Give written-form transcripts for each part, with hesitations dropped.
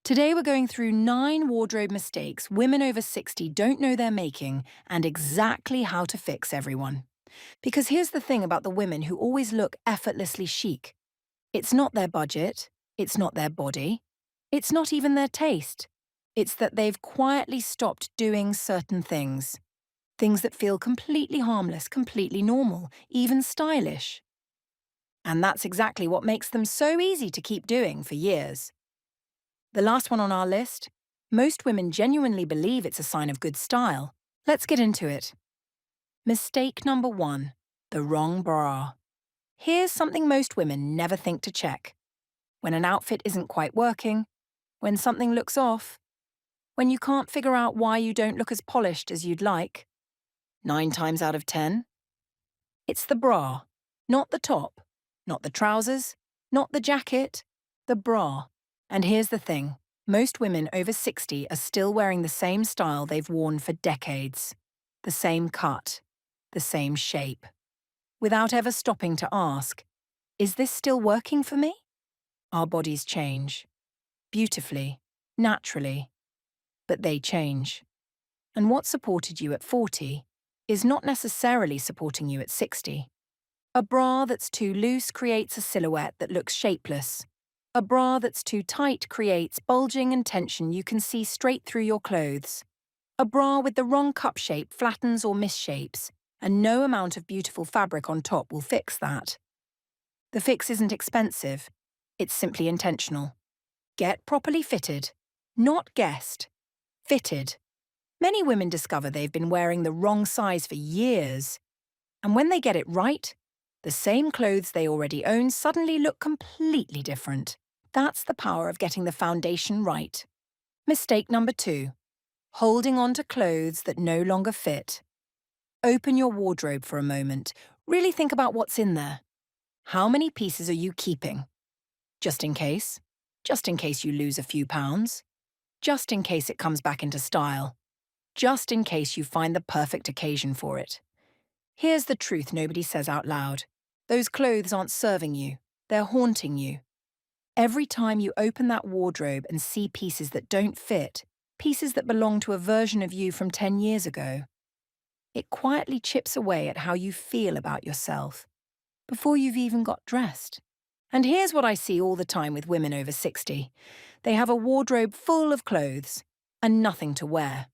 Today we're going through 9 wardrobe mistakes women over 60 don't know they're making and exactly how to fix everyone. Because here's the thing about the women who always look effortlessly chic. It's not their budget, it's not their body, it's not even their taste. It's that they've quietly stopped doing certain things. Things that feel completely harmless, completely normal, even stylish. And that's exactly what makes them so easy to keep doing for years. The last one on our list, most women genuinely believe it's a sign of good style. Let's get into it. Mistake number 1, the wrong bra. Here's something most women never think to check. When an outfit isn't quite working, when something looks off, when you can't figure out why you don't look as polished as you'd like, 9 times out of 10, it's the bra, not the top, not the trousers, not the jacket, the bra. And here's the thing, most women over 60 are still wearing the same style they've worn for decades. The same cut, the same shape. Without ever stopping to ask, is this still working for me? Our bodies change. Beautifully, naturally. But they change. And what supported you at 40 is not necessarily supporting you at 60. A bra that's too loose creates a silhouette that looks shapeless. A bra that's too tight creates bulging and tension you can see straight through your clothes. A bra with the wrong cup shape flattens or misshapes, and no amount of beautiful fabric on top will fix that. The fix isn't expensive, it's simply intentional. Get properly fitted, not guessed. Fitted. Many women discover they've been wearing the wrong size for years. And when they get it right, the same clothes they already own suddenly look completely different. That's the power of getting the foundation right. Mistake number 2. Holding on to clothes that no longer fit. Open your wardrobe for a moment. Really think about what's in there. How many pieces are you keeping? Just in case? Just in case you lose a few pounds? Just in case it comes back into style? Just in case you find the perfect occasion for it? Here's the truth nobody says out loud. Those clothes aren't serving you. They're haunting you. Every time you open that wardrobe and see pieces that don't fit, pieces that belong to a version of you from 10 years ago, it quietly chips away at how you feel about yourself before you've even got dressed. And here's what I see all the time with women over 60. They have a wardrobe full of clothes and nothing to wear.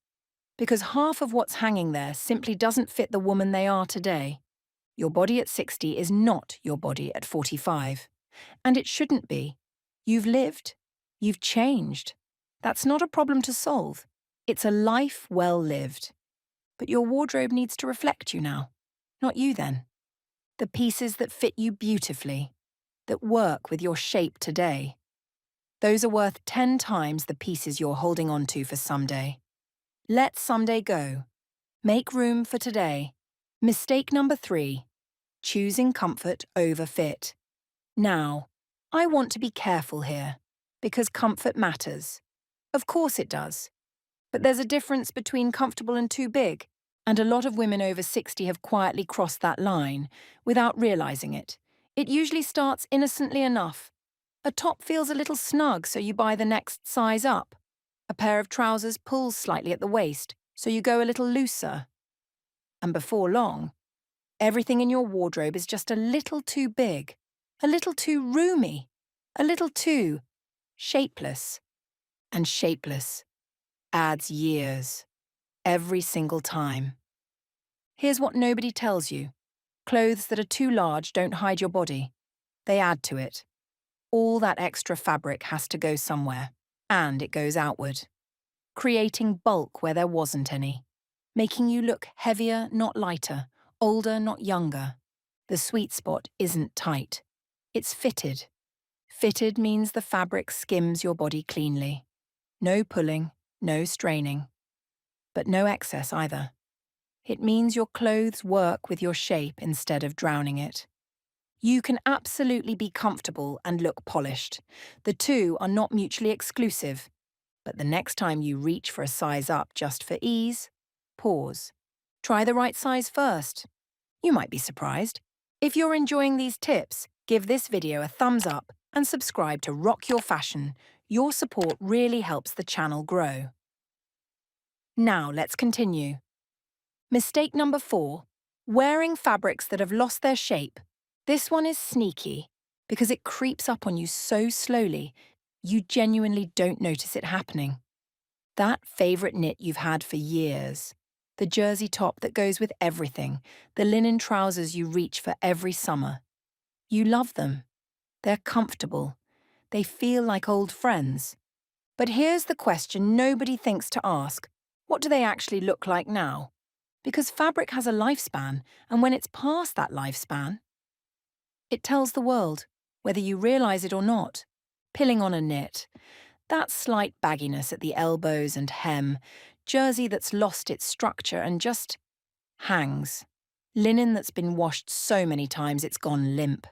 Because half of what's hanging there simply doesn't fit the woman they are today. Your body at 60 is not your body at 45. And it shouldn't be. You've lived. You've changed. That's not a problem to solve. It's a life well lived. But your wardrobe needs to reflect you now. Not you then. The pieces that fit you beautifully, that work with your shape today. Those are worth 10 times the pieces you're holding on to for someday. Let someday go. Make room for today. Mistake number 3. Choosing comfort over fit. Now, I want to be careful here, because comfort matters. Of course it does. But there's a difference between comfortable and too big, and a lot of women over 60 have quietly crossed that line without realizing it. It usually starts innocently enough. A top feels a little snug, so you buy the next size up. A pair of trousers pulls slightly at the waist, so you go a little looser. And before long, everything in your wardrobe is just a little too big, a little too roomy, a little too shapeless. And shapeless adds years, every single time. Here's what nobody tells you. Clothes that are too large don't hide your body. They add to it. All that extra fabric has to go somewhere, and it goes outward, creating bulk where there wasn't any, making you look heavier, not lighter, older, not younger. The sweet spot isn't tight. It's fitted. Fitted means the fabric skims your body cleanly. No pulling, no straining. But no excess either. It means your clothes work with your shape instead of drowning it. You can absolutely be comfortable and look polished. The two are not mutually exclusive. But the next time you reach for a size up just for ease, pause. Try the right size first. You might be surprised. If you're enjoying these tips, give this video a thumbs up and subscribe to Rock Your Fashion. Your support really helps the channel grow. Now let's continue. Mistake number 4, wearing fabrics that have lost their shape. This one is sneaky because it creeps up on you so slowly, you genuinely don't notice it happening. That favourite knit you've had for years, the jersey top that goes with everything, the linen trousers you reach for every summer. You love them. They're comfortable. They feel like old friends. But here's the question nobody thinks to ask. What do they actually look like now? Because fabric has a lifespan, and when it's past that lifespan, it tells the world, whether you realise it or not. Pilling on a knit, that slight bagginess at the elbows and hem, jersey that's lost its structure and just hangs. Linen that's been washed so many times it's gone limp.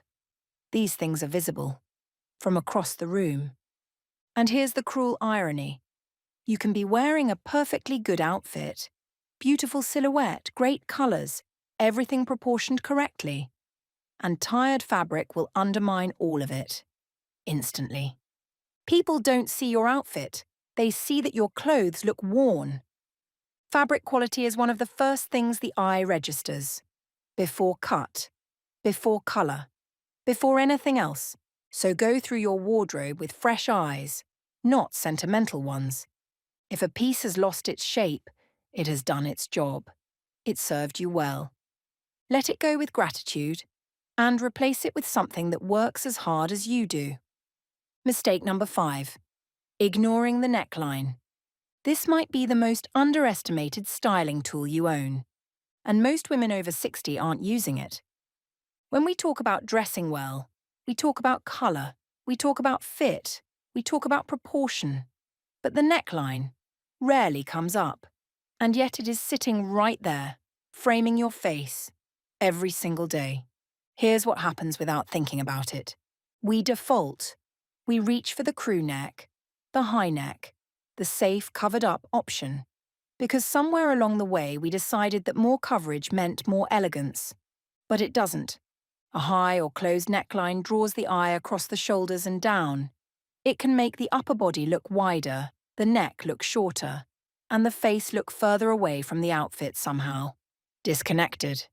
These things are visible, from across the room. And here's the cruel irony. You can be wearing a perfectly good outfit, beautiful silhouette, great colours, everything proportioned correctly. And tired fabric will undermine all of it, instantly. People don't see your outfit, they see that your clothes look worn. Fabric quality is one of the first things the eye registers. Before cut, before colour, before anything else. So go through your wardrobe with fresh eyes, not sentimental ones. If a piece has lost its shape, it has done its job. It served you well. Let it go with gratitude and replace it with something that works as hard as you do. Mistake number 5, ignoring the neckline. This might be the most underestimated styling tool you own, and most women over 60 aren't using it. When we talk about dressing well, we talk about colour, we talk about fit, we talk about proportion. But the neckline rarely comes up, and yet it is sitting right there, framing your face, every single day. Here's what happens without thinking about it. We default. We reach for the crew neck, the high neck, the safe covered-up option, because somewhere along the way we decided that more coverage meant more elegance. But it doesn't. A high or closed neckline draws the eye across the shoulders and down. It can make the upper body look wider, the neck look shorter, and the face look further away from the outfit somehow. Disconnected.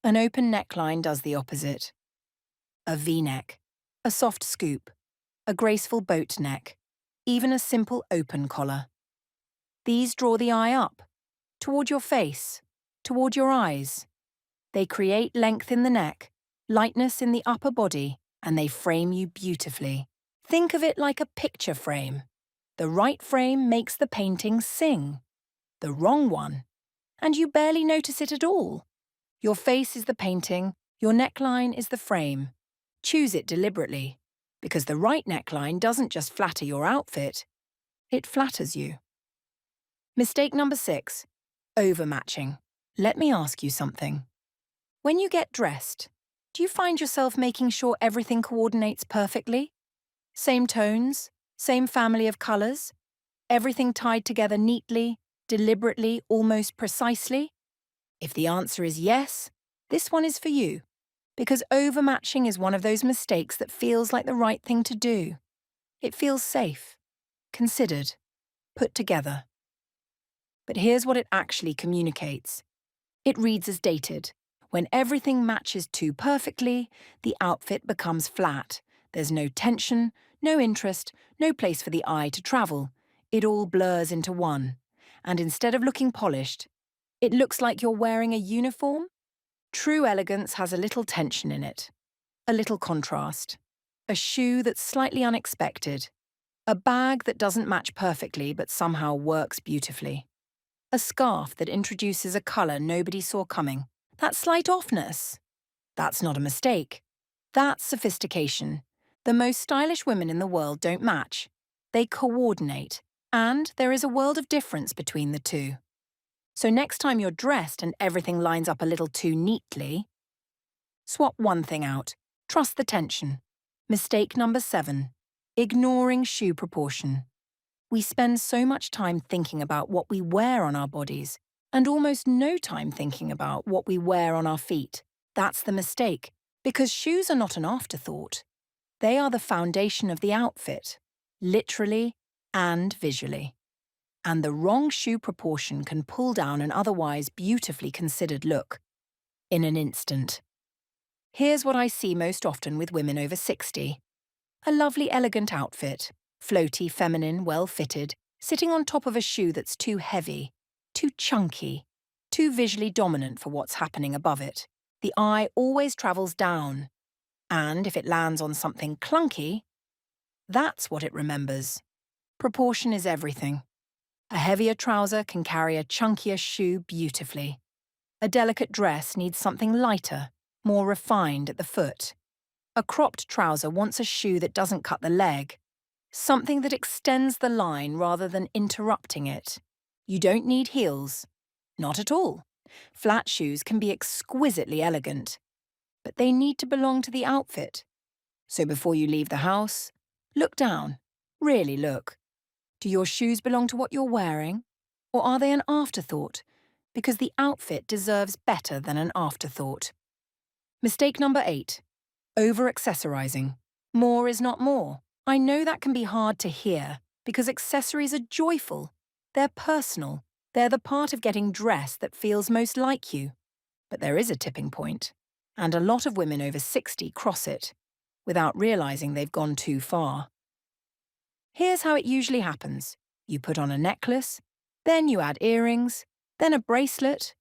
An open neckline does the opposite. A V-neck, a soft scoop, a graceful boat neck, even a simple open collar. These draw the eye up, toward your face, toward your eyes. They create length in the neck, lightness in the upper body, and they frame you beautifully. Think of it like a picture frame. The right frame makes the painting sing. The wrong one, and you barely notice it at all. Your face is the painting, your neckline is the frame. Choose it deliberately, because the right neckline doesn't just flatter your outfit, it flatters you. Mistake number 6, overmatching. Let me ask you something. When you get dressed, do you find yourself making sure everything coordinates perfectly? Same tones, same family of colours, everything tied together neatly, deliberately, almost precisely? If the answer is yes, this one is for you, because overmatching is one of those mistakes that feels like the right thing to do. It feels safe, considered, put together. But here's what it actually communicates. It reads as dated. When everything matches too perfectly, the outfit becomes flat. There's no tension, no interest, no place for the eye to travel. It all blurs into one. And instead of looking polished, it looks like you're wearing a uniform. True elegance has a little tension in it, a little contrast, a shoe that's slightly unexpected, a bag that doesn't match perfectly but somehow works beautifully, a scarf that introduces a colour nobody saw coming. That slight offness, that's not a mistake. That's sophistication. The most stylish women in the world don't match. They coordinate, and there is a world of difference between the two. So next time you're dressed and everything lines up a little too neatly, swap one thing out. Trust the tension. Mistake number 7, ignoring shoe proportion. We spend so much time thinking about what we wear on our bodies, and almost no time thinking about what we wear on our feet. That's the mistake, because shoes are not an afterthought. They are the foundation of the outfit. literally and visually. And the wrong shoe proportion can pull down an otherwise beautifully considered look in an instant. Here's what I see most often with women over 60. A lovely, elegant outfit, floaty, feminine, well-fitted, sitting on top of a shoe that's too heavy, too chunky, too visually dominant for what's happening above it. The eye always travels down, and if it lands on something clunky, that's what it remembers. Proportion is everything. A heavier trouser can carry a chunkier shoe beautifully. A delicate dress needs something lighter, more refined at the foot. A cropped trouser wants a shoe that doesn't cut the leg, something that extends the line rather than interrupting it. You don't need heels. Not at all. Flat shoes can be exquisitely elegant, but they need to belong to the outfit. So before you leave the house, look down. Really look. Do your shoes belong to what you're wearing? Or are they an afterthought? Because the outfit deserves better than an afterthought. Mistake number 8. Over-accessorizing. More is not more. I know that can be hard to hear because accessories are joyful. They're personal. They're the part of getting dressed that feels most like you. But there is a tipping point, and a lot of women over 60 cross it without realizing they've gone too far. Here's how it usually happens. You put on a necklace, then you add earrings, then a bracelet,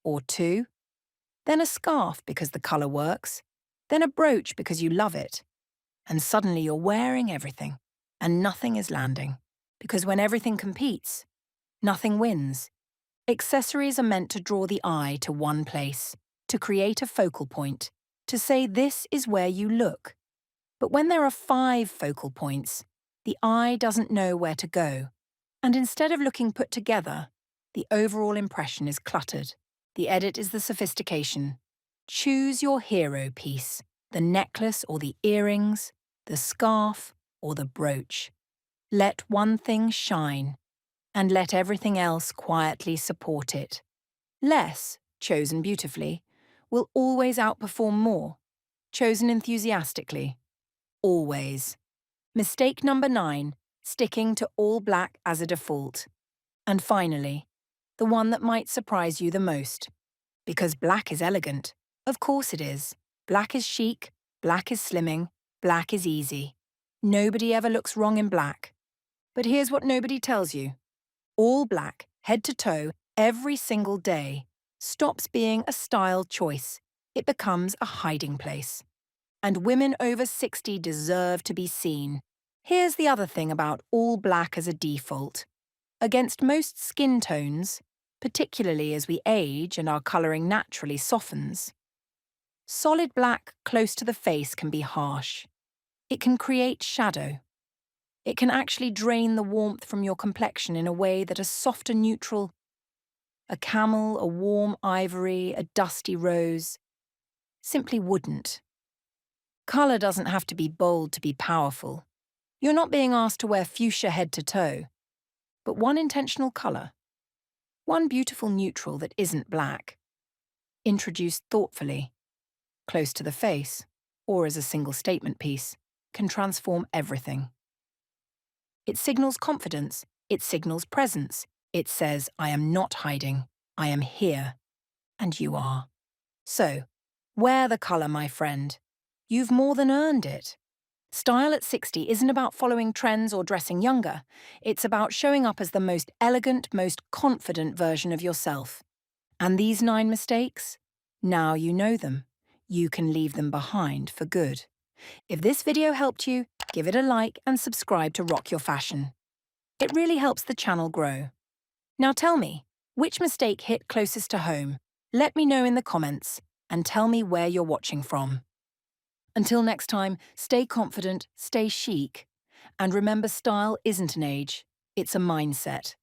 or 2, then a scarf because the color works, then a brooch because you love it. And suddenly you're wearing everything, and nothing is landing. Because when everything competes, nothing wins. Accessories are meant to draw the eye to one place, to create a focal point, to say this is where you look. But when there are 5 focal points, the eye doesn't know where to go. And instead of looking put together, the overall impression is cluttered. The edit is the sophistication. Choose your hero piece, the necklace or the earrings, the scarf or the brooch. Let one thing shine, and let everything else quietly support it. Less, chosen beautifully, will always outperform more, chosen enthusiastically. Always. Mistake number 9, sticking to all black as a default. And finally, the one that might surprise you the most. Because black is elegant. Of course it is. Black is chic, black is slimming, black is easy. Nobody ever looks wrong in black. But here's what nobody tells you. All black, head to toe, every single day, stops being a style choice. It becomes a hiding place. And women over 60 deserve to be seen. Here's the other thing about all black as a default. Against most skin tones, particularly as we age and our colouring naturally softens, solid black close to the face can be harsh. It can create shadow. It can actually drain the warmth from your complexion in a way that a softer neutral, a camel, a warm ivory, a dusty rose, simply wouldn't. Colour doesn't have to be bold to be powerful. You're not being asked to wear fuchsia head to toe, but one intentional colour, one beautiful neutral that isn't black, introduced thoughtfully, close to the face, or as a single statement piece, can transform everything. It signals confidence, it signals presence, it says, I am not hiding, I am here, and you are. So, wear the colour, my friend. You've more than earned it. Style at 60 isn't about following trends or dressing younger. It's about showing up as the most elegant, most confident version of yourself. And these 9 mistakes? Now you know them. You can leave them behind for good. If this video helped you, give it a like and subscribe to Rock Your Fashion. It really helps the channel grow. Now tell me, which mistake hit closest to home? Let me know in the comments and tell me where you're watching from. Until next time, stay confident, stay chic, and remember style isn't an age, it's a mindset.